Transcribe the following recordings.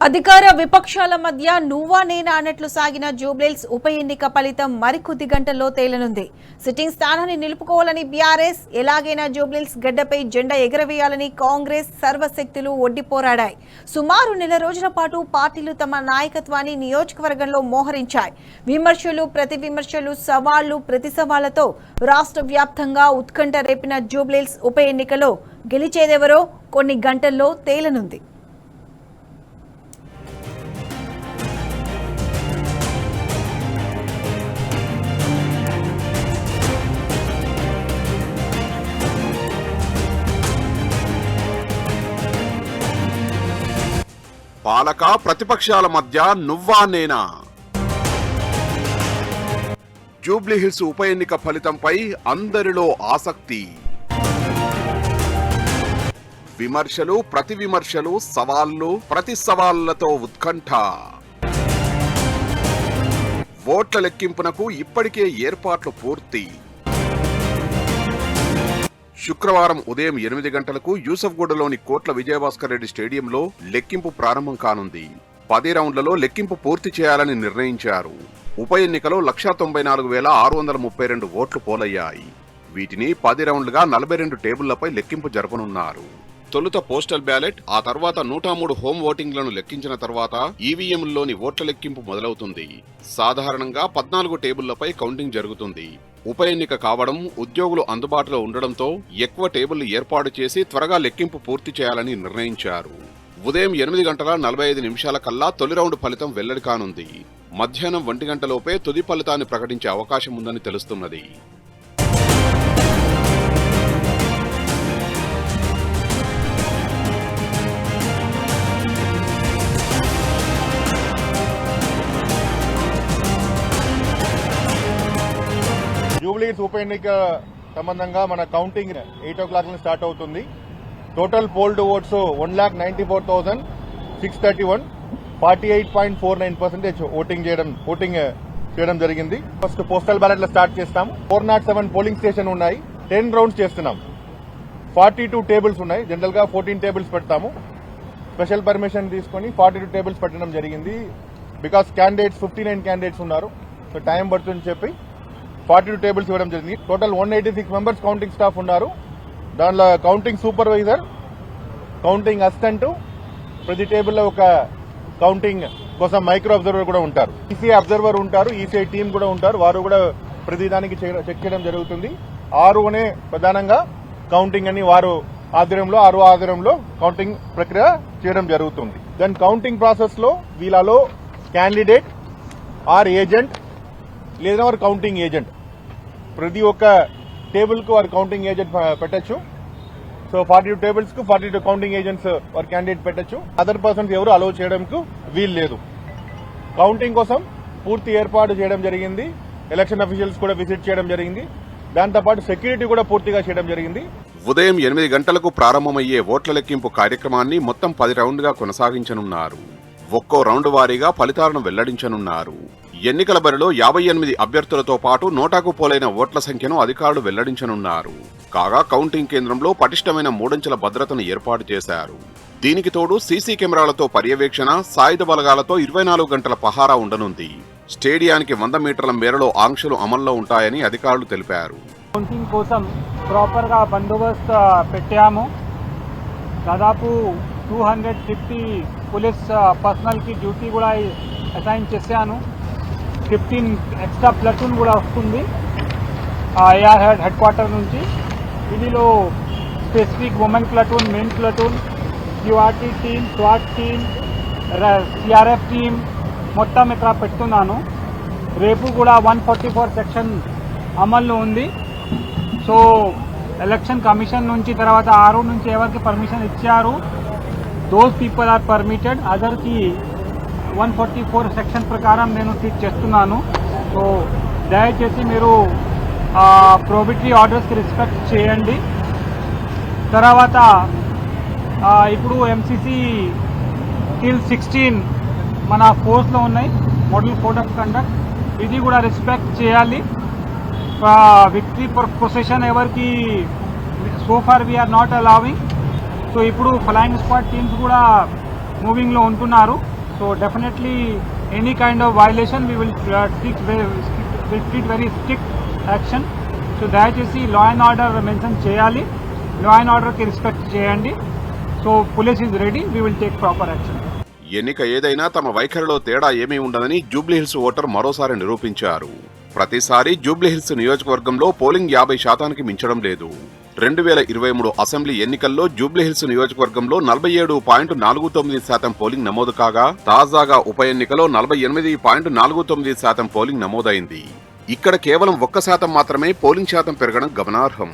అధికార విపక్షాల మధ్య నువ్వా నేనా అన్నట్లు సాగిన జూబ్లీహిల్స్ ఉప ఎన్నిక ఫలితం మరికొద్ది గంటల్లో తేలనుంది. సిట్టింగ్ స్థానాన్ని నిలుపుకోవాలని బీఆర్ఎస్, ఎలాగైనా జూబ్లీహిల్స్ గడ్డపై జెండా ఎగరవేయాలని కాంగ్రెస్ సర్వశక్తులు ఒడ్డి పోరాడాయి. సుమారు నెల రోజుల పాటు పార్టీలు తమ నాయకత్వాన్ని నియోజకవర్గంలో మోహరించాయి. విమర్శలు, ప్రతి విమర్శలు, సవాళ్లు, ప్రతి సవాళ్లతో రాష్ట్ర వ్యాప్తంగా ఉత్కంఠ రేపిన జూబ్లీహిల్స్ ఉప ఎన్నికలో గెలిచేదెవరో కొన్ని గంటల్లో తేలనుంది. పాలక ప్రతిపక్షాల మధ్య నువ్వా నేనా? జూబ్లీహిల్స్ ఉప ఎన్నిక ఫలితంపై అందరిలో ఆసక్తి. విమర్శలు, ప్రతి విమర్శలు, సవాళ్లు, ప్రతి సవాళ్లతో ఉత్కంఠ. ఓట్ల లెక్కింపునకు ఇప్పటికే ఏర్పాట్లు పూర్తి. శుక్రవారం ఉదయం 8 గంటలకు యూసఫ్గూడలోని కోట్ల విజయభాస్కర్ రెడ్డి స్టేడియంలో లెక్కింపు ప్రారంభం కానుంది. 10 రౌండ్లలో లెక్కింపు పూర్తి చేయాలని నిర్ణయించారు. ఉప ఎన్నికలో 194,632 ఓట్లు పోలయ్యాయి. వీటిని 10 రౌండ్లుగా 42 టేబుళ్లపై లెక్కింపు జరపనున్నారు. తొలుత పోస్టల్ బ్యాలెట్, ఆ తర్వాత 103 హోమ్ ఓటింగ్లను లెక్కించిన తర్వాత ఈవీఎంల్లోని ఓట్ల లెక్కింపు మొదలవుతుంది. సాధారణంగా 14 టేబుళ్లపై కౌంటింగ్ జరుగుతుంది. ఉప ఎన్నిక కావడం, ఉద్యోగులు అందుబాటులో ఉండడంతో ఎక్కువ టేబుళ్లు ఏర్పాటు చేసి త్వరగా లెక్కింపు పూర్తి చేయాలని నిర్ణయించారు. ఉదయం 8:45 కల్లా తొలి రౌండ్ ఫలితం వెల్లడి కానుంది. మధ్యాహ్నం 1 గంటలోపే తుది ఫలితాన్ని ప్రకటించే అవకాశం ఉందని తెలుస్తున్నది. జూబ్లీహిల్స్ ఉప ఎన్నిక సంబంధంగా మన కౌంటింగ్ 8 o'clock స్టార్ట్ అవుతుంది. టోటల్ పోల్డ్ ఓట్స్ 1,94,631, 48.49% ఓటింగ్ చేయడం జరిగింది. ఫస్ట్ పోస్టల్ బ్యాలెట్ లో స్టార్ట్ చేస్తాం. 407 పోలింగ్ స్టేషన్ ఉన్నాయి. 10 రౌండ్స్ చేస్తున్నాం. 42 టేబుల్స్ ఉన్నాయి. జనరల్ గా 14 టేబుల్స్ పెడతాము. స్పెషల్ పర్మిషన్ తీసుకుని 42 టేబుల్స్ పెట్టడం జరిగింది. బికాస్ క్యాండిడేట్స్ 59 క్యాండిడేట్స్ ఉన్నారు, సో టైం పడుతుందని చెప్పి 42 టేబుల్స్ ఇవ్వడం జరిగింది. టోటల్ 186 మెంబర్స్ కౌంటింగ్ స్టాఫ్ ఉన్నారు. దానిలో కౌంటింగ్ సూపర్వైజర్, కౌంటింగ్ అసిస్టెంట్, ప్రతి టేబుల్లో ఒక కౌంటింగ్ కోసం మైక్రో అబ్జర్వర్ కూడా ఉంటారు. ఈసీఐ అబ్జర్వర్ ఉంటారు, ఈసీఐ టీం కూడా ఉంటారు. వారు కూడా ప్రతిదానికి చెక్ చేయడం జరుగుతుంది. ఆరునే ప్రధానంగా కౌంటింగ్ అని వారు ఆధ్వర్యంలో కౌంటింగ్ ప్రక్రియ చేయడం జరుగుతుంది. దాని కౌంటింగ్ ప్రాసెస్ లో వీళ్ళలో క్యాండిడేట్ ఆర్ ఏజెంట్ లేదా వారు కౌంటింగ్ ఏజెంట్, ప్రతి ఒక్క టేబుల్ కు వారు కౌంటింగ్ ఏజెంట్ పెట్టచ్చు. సో 42 టేబుల్స్ కు 42 కౌంటింగ్ ఏజెంట్స్ వారి క్యాండిడేట్ పెట్టచ్చు. అదర్ పర్సన్స్ ఎవరు అలౌ చేయడానికి వీలు లేదు. కౌంటింగ్ కోసం పూర్తి ఏర్పాటు చేయడం జరిగింది. ఎలక్షన్ అఫీషియల్స్ కూడా విజిట్ చేయడం జరిగింది. దాంతోపాటు సెక్యూరిటీ కూడా పూర్తిగా చేయడం జరిగింది. ఉదయం 8 గంటలకు ప్రారంభమయ్యే ఓట్ల లెక్కింపు కార్యక్రమాన్ని మొత్తం 10 రౌండ్లుగా కొనసాగించనున్నారు. ఒక్కో రౌండ్ వారీగా ఫలితాలను వెల్లడించనున్నారు. ఎన్నికల బరిలో 58 అభ్యర్థులతో పాటు నోటాకు పోలైన ఓట్ల సంఖ్యను అధికారులు వెల్లడించనున్నారు. కాగా కౌంటింగ్ కేంద్రంలో పటిష్టమైన 3 అంచెల భద్రతను ఏర్పాటు చేశారు. దీనికి తోడు సీసీ కెమెరాలతో పర్యవేక్షణ, సాయుధ బలగాలతో 24 గంటల పహారా ఉండనుంది. స్టేడియానికి 100 మీటర్ల మేరలో ఆంక్షలు అమల్లో ఉంటాయని అధికారులు తెలిపారు. కౌంటింగ్ కోసం ప్రాపర్ గా బందోబస్తు పెట్టాము. దాదాపు 250 పోలీస్ పర్సనల్ కి డ్యూటీ కూడా అసైన్ చేశాను. 15 ఎక్స్ట్రా ప్లటూన్ కూడా వస్తుంది ఏఆర్ హెడ్ క్వార్టర్ నుంచి. ఇందులో specific women platoon, men platoon, QRT team, swat team, CRF team మొత్తం ఇక్కడ పెడుతున్నాను. రేపు కూడా 144 సెక్షన్ అమల్లో ఉంది. సో ఎలక్షన్ కమిషన్ నుంచి తర్వాత ఆరు నుంచి ఎవరికి పర్మిషన్ ఇచ్చారు, దోస్ పీపుల్ ఆర్ పర్మిటెడ్. అదర్కి 144 సెక్షన్ ప్రకారం నేను ట్రీట్ చేస్తున్నాను. సో దయచేసి మీరు ప్రోబిటరీ ఆర్డర్స్కి రెస్పెక్ట్ చేయండి. తర్వాత ఇప్పుడు ఎంసీసీ టిల్ 16 మన ఫోర్స్లో ఉన్నాయి, మోడల్ కోడ్ ఆఫ్ కండక్ట్. ఇది కూడా రెస్పెక్ట్ చేయాలి. విక్టరీ ప్రొసెషన్ ఎవరికి so far we're not allowing. So ఇప్పుడు ఫ్లయింగ్ స్క్వాడ్ టీమ్స్ కూడా మూవింగ్లో ఉంటున్నారు. So definitely any kind of violation we will treat very strict action. So దయచేసి లా అండ్ ఆర్డర్ మెన్షన్ చేయాలి, లా అండ్ ఆర్డర్కి respect చేయండి. So police is ready, we will take proper action. ఎన్నిక ఏదైనా తమ వైఖరిలో తేడా ఏమీ ఉండదని జూబ్లీహిల్స్ ఓటర్ మరోసారి నిరూపించారు. ప్రతిసారి జూబ్లీహిల్స్ నియోజకవర్గంలో పోలింగ్ 50% మించడం లేదు. 2023 అసెంబ్లీ ఎన్నికల్లో జూబ్లీహిల్స్ నియోజకవర్గంలో 47.49% పోలింగ్ నమోదు కాగా, తాజాగా ఉప ఎన్నికలో 48.49% పోలింగ్ నమోదైంది. ఇక్కడ కేవలం 1% మాత్రమే పోలింగ్ శాతం పెరగడం గమనార్హం.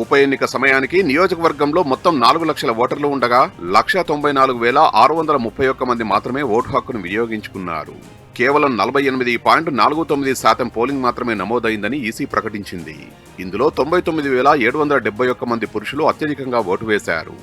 ఉప ఎన్నిక సమయానికి నియోజకవర్గంలో మొత్తం 4 లక్షల ఓటర్లు ఉండగా 194,631 మంది మాత్రమే ఓటు హక్కును వినియోగించుకున్నారు. కేవలం 48.49% పోలింగ్ మాత్రమే నమోదైందని ఈసీ ప్రకటించింది. ఇందులో 99,771 మంది పురుషులు అత్యధికంగా ఓటు వేశారు.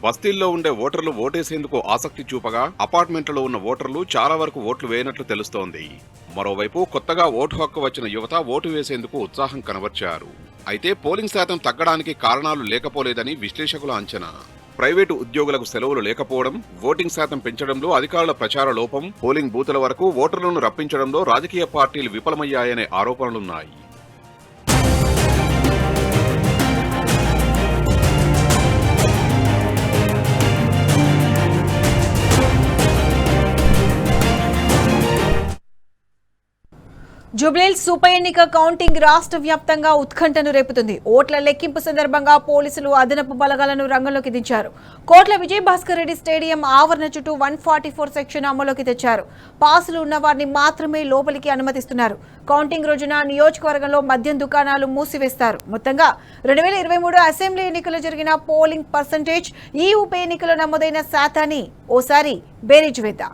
బస్తీల్లో ఉండే ఓటర్లు ఓటేసేందుకు ఆసక్తి చూపగా, అపార్ట్మెంట్లలో ఉన్న ఓటర్లు చాలా వరకు ఓట్లు వేయనట్లు తెలుస్తోంది. మరోవైపు కొత్తగా ఓటు హక్కు వచ్చిన యువత ఓటు వేసేందుకు ఉత్సాహం కనబర్చారు. అయితే పోలింగ్ శాతం తగ్గడానికి కారణాలు లేకపోలేదని విశ్లేషకుల అంచనా. ప్రైవేటు ఉద్యోగులకు సెలవులు లేకపోవడం, ఓటింగ్ శాతం పెంచడంలో అధికారుల ప్రచార లోపం, పోలింగ్ బూతుల వరకు ఓటర్లను రప్పించడంలో రాజకీయ పార్టీలు విఫలమయ్యాయనే ఆరోపణలున్నాయి. జూబ్లీహిల్స్ ఉప ఎన్నిక కౌంటింగ్ రాష్ట్ర వ్యాప్తంగా ఉత్కంఠను రేపుతుంది. ఓట్ల లెక్కింపు సందర్భంగా పోలీసులు అదనపు బలగాలను రంగంలోకి దించారు. కోట్ల విజయభాస్కర్ రెడ్డి స్టేడియం ఆవరణ చుట్టూ 144 సెక్షన్ అమలులోకి తెచ్చారు. పాసులు ఉన్న వారిని మాత్రమే లోపలికి అనుమతిస్తున్నారు. కౌంటింగ్ రోజున నియోజకవర్గంలో మద్యం దుకాణాలు మూసివేస్తారు. మొత్తంగా 2023 అసెంబ్లీ ఎన్నికల్లో జరిగిన పోలింగ్ పర్సంటేజ్, ఈ ఉప ఎన్నికలో నమోదైన శాతాన్ని ఓసారి బేరీజు వేద్దాం.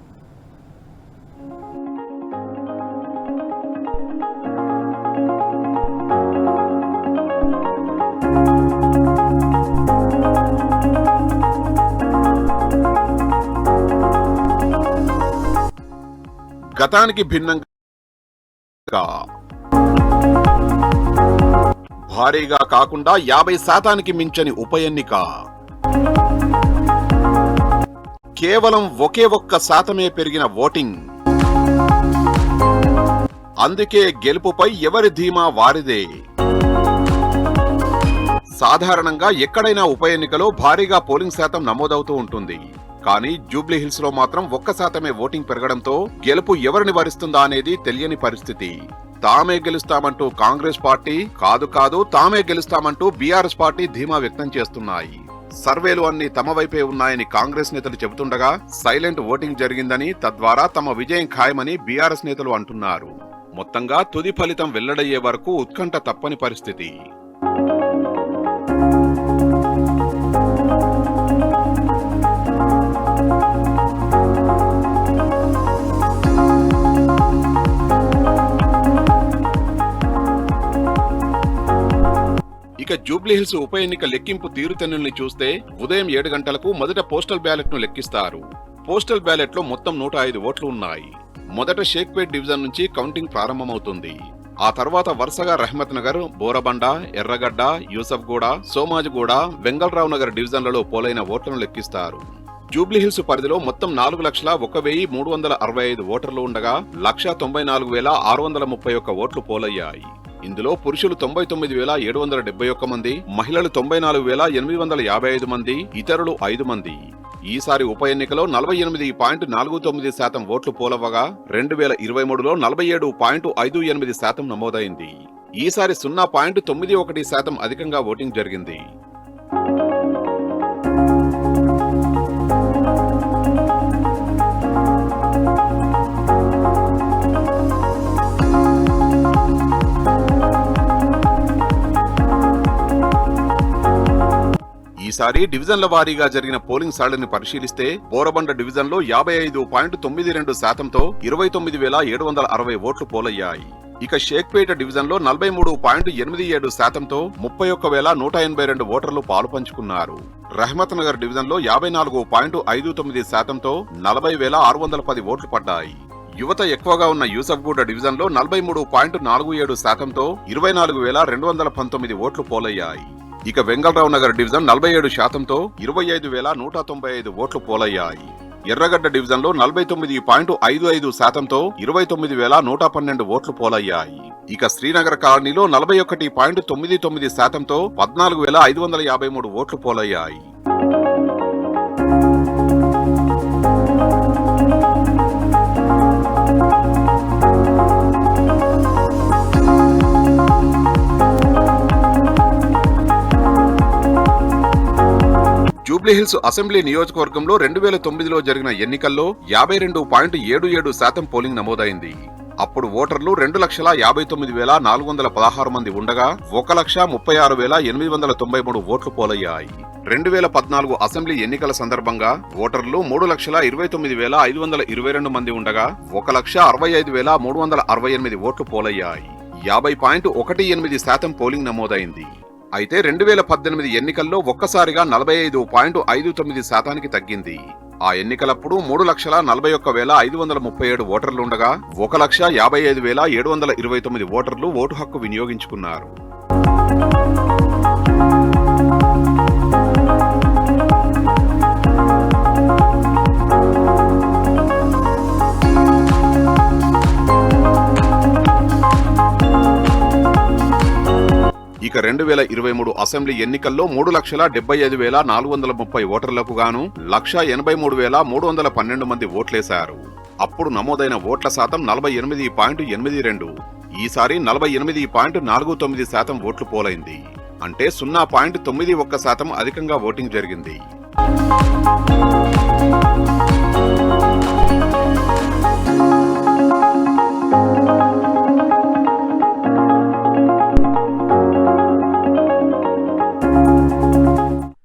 గతానికి భిన్నంగా భారీగా కాకుండా 50% మించని ఉప ఎన్నిక. కేవలం ఒకే ఒక్క శాతమే పెరిగిన ఓటింగ్. అందుకే గెలుపుపై ఎవరి ధీమా వారిదే. సాధారణంగా ఎక్కడైనా ఉప ఎన్నికలో భారీగా పోలింగ్ శాతం నమోదవుతూ ఉంటుంది. కానీ జూబ్లీహిల్స్ లో మాత్రం 1% ఓటింగ్ పెరగడంతో గెలుపు ఎవరిని వరిస్తుందా అనేది తెలియని పరిస్థితి. తామే గెలుస్తామంటూ కాంగ్రెస్ పార్టీ, కాదు తామే గెలుస్తామంటూ బీఆర్ఎస్ పార్టీ ధీమా వ్యక్తం చేస్తున్నాయి. సర్వేలు అన్ని తమ వైపే ఉన్నాయని కాంగ్రెస్ నేతలు చెబుతుండగా, సైలెంట్ ఓటింగ్ జరిగిందని, తద్వారా తమ విజయం ఖాయమని బీఆర్ఎస్ నేతలు అంటున్నారు. మొత్తంగా తుది ఫలితం వెల్లడయ్యే వరకు ఉత్కంఠ తప్పని పరిస్థితి. ఇక జూబ్లీహిల్స్ ఉప ఎన్నిక లెక్కింపు తీరుతెన్నుల్ని చూస్తే, ఉదయం 7 గంటలకు మొదట పోస్టల్ బ్యాలెట్ ను లెక్కిస్తారు. పోస్టల్ బ్యాలెట్ లో మొత్తం 105 ఓట్లు ఉన్నాయి. మొదట షేక్పేట్ డివిజన్ నుంచి కౌంటింగ్ ప్రారంభమవుతుంది. ఆ తర్వాత వరుసగా రహమత్ నగర్, బోరబండ, ఎర్రగడ్డ, యూసఫ్గూడ, సోమాజిగూడ, వెంగళరావు నగర్ డివిజన్లలో పోలైన ఓట్లను లెక్కిస్తారు. జూబ్లీహిల్స్ పరిధిలో మొత్తం 4,01,365 ఓటర్లు ఉండగా 1,94,631 ఓట్లు పోలయ్యాయి. ఇందులో పురుషులు 99,771 మంది, మహిళలు 94,855 మంది, ఇతరులు 5 మంది. ఈసారి ఉప ఎన్నికలో 48.49% ఓట్లు పోలవగా 2023లో 47.58% నమోదైంది. ఈసారి 0.91% అధికంగా ఓటింగ్ జరిగింది. ఈసారి డివిజన్ల వారీగా జరిగిన పోలింగ్ సరళిని పరిశీలిస్తే, బోరబండ డివిజన్లో 55.92%తో 29,760 ఓట్లు పోలయ్యాయి. ఇక షేక్పేట డివిజన్ లో 43.87 శాతంతో 31,182 ఓటర్లు పాలు పంచుకున్నారు. రహమత్ నగర్ డివిజన్ లో 54.59 శాతంతో 40,610 ఓట్లు పడ్డాయి. యువత ఎక్కువగా ఉన్న యూసఫ్గూడ డివిజన్ లో 43.47 శాతంతో 24,219 ఓట్లు పోలయ్యాయి. ఇక వెంగళరావు నగర్ డివిజన్ 47 శాతంతో 25,195 ఓట్లు పోలయ్యాయి. ఎర్రగడ్డ డివిజన్ లో 49.55 శాతంతో 29,112 ఓట్లు పోలయ్యాయి. ఇక శ్రీనగర్ కాలనీలో 41.99 శాతంతో 14,553 ఓట్లు పోలయ్యాయి. జూబ్లీహిల్స్ అసెంబ్లీ నియోజకవర్గంలో 2009లో జరిగిన ఎన్నికల్లో 52.77 శాతం పోలింగ్ నమోదైంది. అప్పుడు ఓటర్లు 2,59,416 మంది ఉండగా 1,36,893 ఓట్లు పోలయ్యాయి. 2014 అసెంబ్లీ ఎన్నికల సందర్భంగా ఓటర్లు 3,29,522 మంది ఉండగా 1,65,368 ఓట్లు పోలయ్యాయి. 50.18 శాతం పోలింగ్ నమోదైంది. అయితే 2018 ఎన్నికల్లో ఒక్కసారిగా 45.59 శాతానికి తగ్గింది. ఆ ఎన్నికలప్పుడు 3,41,537 ఓటర్లుండగా 1,55,729 ఓటర్లు ఓటు హక్కు వినియోగించుకున్నారు. ఇక 2023 అసెంబ్లీ ఎన్నికల్లో 3,75,430 ఓటర్లకు గాను 1,83,312 మంది ఓట్లేశారు. అప్పుడు నమోదైన ఓట్ల శాతం 48.82. ఈసారి 48.49 శాతం ఓట్లు పోలైంది. అంటే 0.91 శాతం అధికంగా ఓటింగ్ జరిగింది.